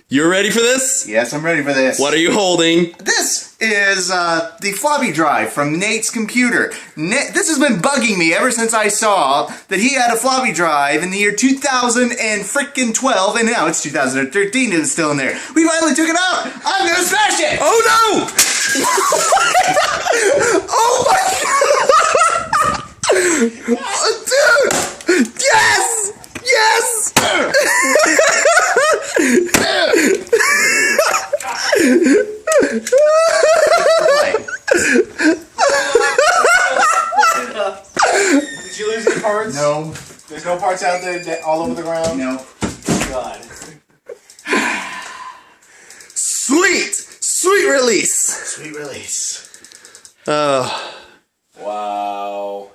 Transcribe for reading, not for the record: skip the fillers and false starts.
You're ready for this? Yes, I'm ready for this. What are you holding? This is the floppy drive from Nate's computer. This has been bugging me ever since I saw that he had a floppy drive in the year 2012, and now it's 2013 and it's still in there. We finally took it out. I'm gonna smash it. Oh no! Oh my god! Dude! Yes! Yes! Did you lose any parts? No. There's no parts out there all over the ground? No. God. Sweet! Sweet release! Sweet release. Oh. Wow.